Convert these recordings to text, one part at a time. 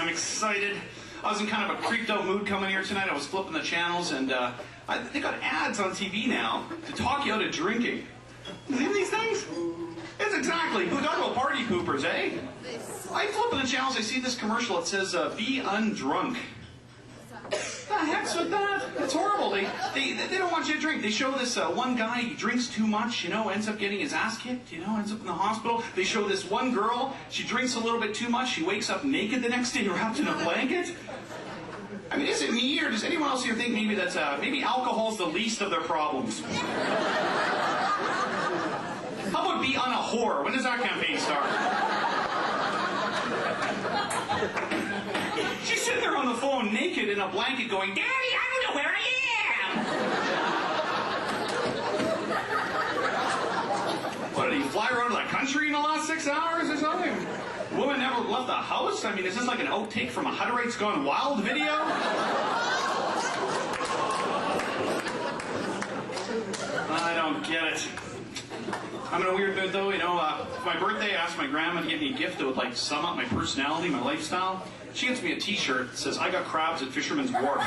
I'm excited. I was in kind of a creeped out mood coming here tonight. I was flipping the channels, and they got ads on TV now to talk you out of drinking. You see these things? It's exactly. Who talking about party poopers, eh? I flip the channels, I see this commercial. It says, be undrunk. The heck's with that? It's horrible. They don't want you to drink. They show this one guy, he drinks too much, you know, ends up getting his ass kicked, you know, ends up in the hospital. They show this one girl, she drinks a little bit too much, she wakes up naked the next day wrapped in a blanket. I mean, is it me, or does anyone else here think maybe that's, maybe alcohol's the least of their problems? How about be on a whore? When does that campaign start? She's sitting there on the phone naked in a blanket going, Daddy, I don't know where I am! What, did he fly around the country in the last 6 hours or something? Woman never left the house? I mean, is this like an outtake from a Hutterites Gone Wild video? I don't get it. I'm in a weird mood though, you know, for my birthday I asked my grandma to get me a gift that would like sum up my personality, my lifestyle. She gets me a t-shirt that says, I got crabs at Fisherman's Wharf.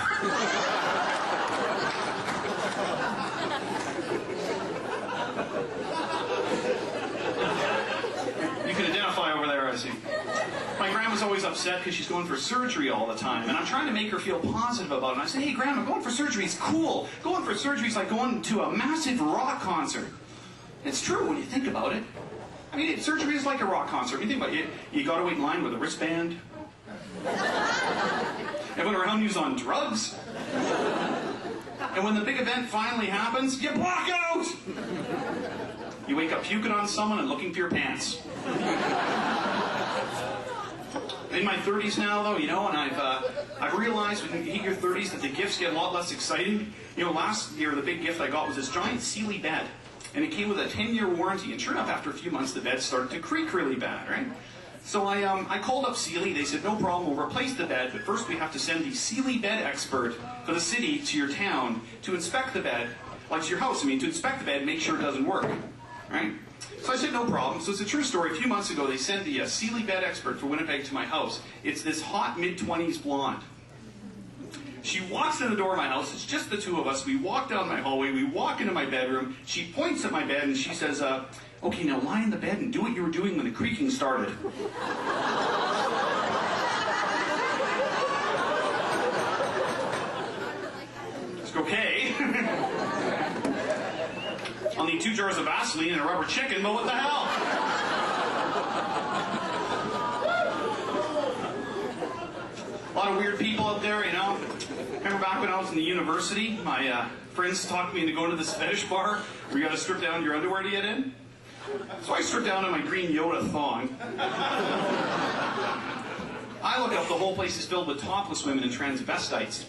You can identify over there, I see. My grandma's always upset because she's going for surgery all the time, and I'm trying to make her feel positive about it. And I say, hey Grandma, going for surgery is cool. Going for surgery is like going to a massive rock concert. It's true when you think about it. I mean, surgery is like a rock concert. When you think about it, you gotta wait in line with a wristband. Everyone around you's on drugs. And when the big event finally happens, you block out! You wake up puking on someone and looking for your pants. In my 30s now, though, you know, and I've realized when you hit your 30s that the gifts get a lot less exciting. You know, last year the big gift I got was this giant Sealy bed. And it came with a 10-year warranty, and sure enough, after a few months, the bed started to creak really bad, right? So I called up Sealy. They said, no problem, we'll replace the bed, but first we have to send the Sealy bed expert for the city to your town to inspect the bed, like to your house, to inspect the bed and make sure it doesn't work, right? So I said, no problem. So it's a true story. A few months ago, they sent the Sealy bed expert for Winnipeg to my house. It's this hot mid-20s blonde. She walks in the door of my house, it's just the two of us, we walk down my hallway, we walk into my bedroom, she points at my bed and she says, okay, now lie in the bed and do what you were doing when the creaking started. It's okay. I'll need 2 jars of Vaseline and a rubber chicken, but what the hell? A lot of weird people out there, you know. Remember back when I was in the university, my friends talked me into going to this fetish bar where you got to strip down your underwear to get in. So I stripped down in my green Yoda thong. I look up, the whole place is filled with topless women and transvestites.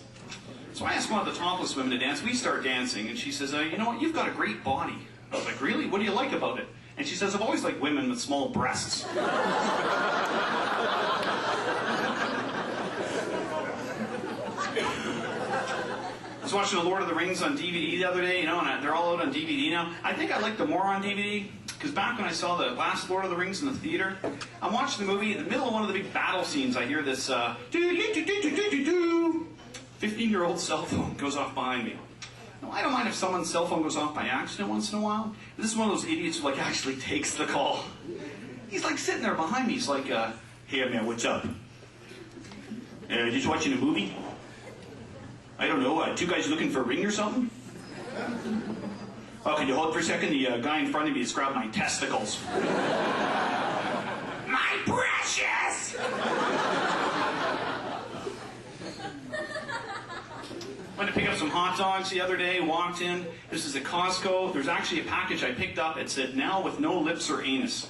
So I asked one of the topless women to dance. We start dancing, and she says, you know what, you've got a great body. I was like, really? What do you like about it? And she says, I've always liked women with small breasts. I was watching The Lord of the Rings on DVD the other day, you know, and they're all out on DVD now. I think I liked them more on DVD, because back when I saw the last Lord of the Rings in the theater, I'm watching the movie, in the middle of one of the big battle scenes, I hear this, 15-year-old cell phone goes off behind me. Now, I don't mind if someone's cell phone goes off by accident once in a while. This is one of those idiots who, like, actually takes the call. He's, like, sitting there behind me. He's like, hey, man, what's up? Just watching a movie? I don't know, 2 guys looking for a ring or something? Oh, can you hold for a second? The guy in front of me has grabbed my testicles. My precious! Went to pick up some hot dogs the other day, walked in. This is at Costco. There's actually a package I picked up. It said, now with no lips or anus.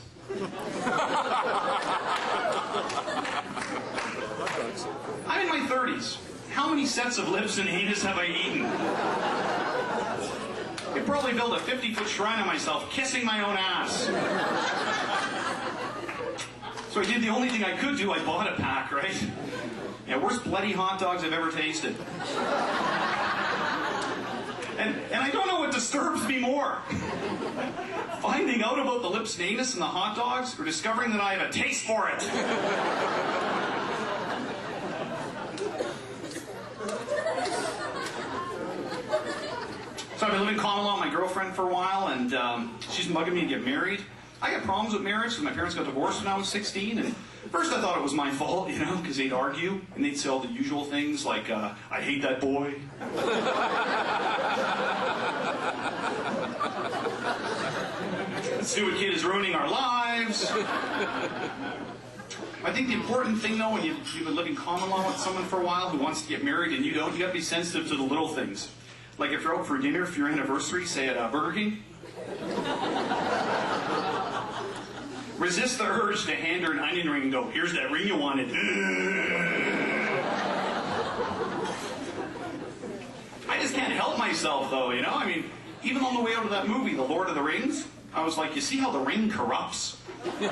I'm in my 30s. How many sets of lips and anus have I eaten? I could probably build a 50-foot shrine of myself kissing my own ass. So I did the only thing I could do. I bought a pack, right? Yeah, worst bloody hot dogs I've ever tasted. And I don't know what disturbs me more. Finding out about the lips and anus and the hot dogs, or discovering that I have a taste for it. been common law with my girlfriend for a while, and she's bugging me to get married. I got problems with marriage because my parents got divorced when I was 16, and first I thought it was my fault, you know, because they'd argue, and they'd say all the usual things like, I hate that boy. This stupid kid is ruining our lives. I think the important thing, though, when you've been living common law with someone for a while who wants to get married and you don't, you got to be sensitive to the little things. Like if you're out for dinner for your anniversary, say at Burger King, resist the urge to hand her an onion ring and go, here's that ring you wanted. I just can't help myself, though, you know? I mean, even on the way out of that movie, The Lord of the Rings, I was like, you see how the ring corrupts? But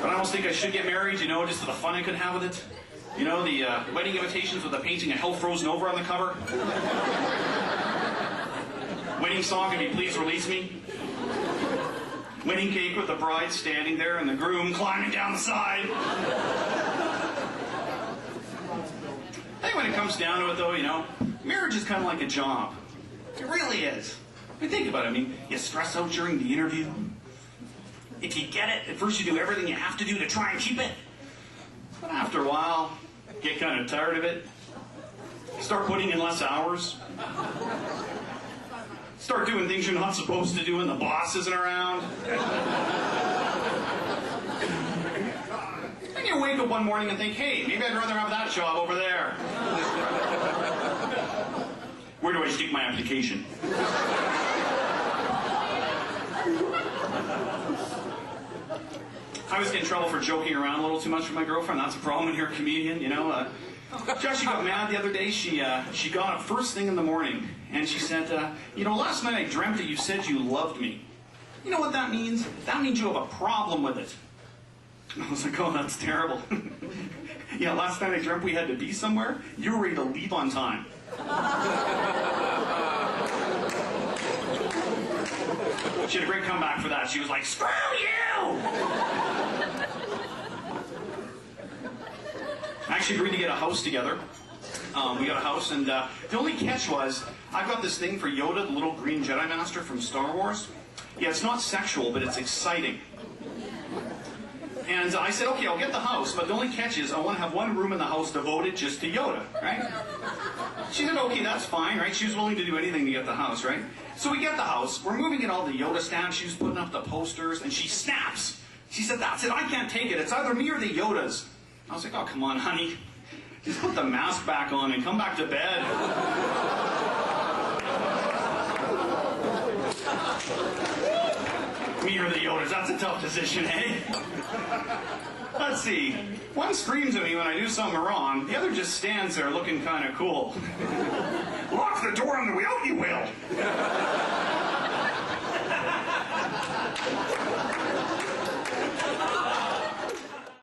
I almost think I should get married, you know, just for the fun I could have with it. You know, the wedding invitations with a painting of Hell Frozen Over on the cover. Wedding song, if you please release me. Wedding cake with the bride standing there and the groom climbing down the side. I think when it comes down to it, though, you know, marriage is kind of like a job. It really is. I mean, think about it. I mean, you stress out during the interview. If you get it, at first you do everything you have to do to try and keep it. But after a while, get kind of tired of it. Start putting in less hours. Start doing things you're not supposed to do when the boss isn't around. And you wake up one morning and think, hey, maybe I'd rather have that job over there. Where do I stick my application? I always get in trouble for joking around a little too much with my girlfriend. That's a problem when you're a comedian, you know. She actually got mad the other day. She got up first thing in the morning, and she said, you know, last night I dreamt that you said you loved me. You know what that means? That means you have a problem with it. And I was like, oh, that's terrible. Yeah, last night I dreamt we had to be somewhere. You were ready to leave on time. She had a great comeback for that. She was like, screw you! I actually agreed to get a house together. We got a house, and the only catch was, I've got this thing for Yoda, the little green Jedi Master from Star Wars. Yeah, it's not sexual, but it's exciting. And I said, okay, I'll get the house, but the only catch is I want to have one room in the house devoted just to Yoda, right? She said, okay, that's fine, right? She was willing to do anything to get the house, right? So we get the house, we're moving in all the Yoda statues, putting up the posters, and she snaps. She said, that's it, I can't take it. It's either me or the Yodas. I was like, oh, come on, honey. Just put the mask back on and come back to bed. Me or the Yodas, that's a tough decision, eh? Let's see. One screams at me when I do something wrong. The other just stands there looking kind of cool. Lock the door on the way out, you will.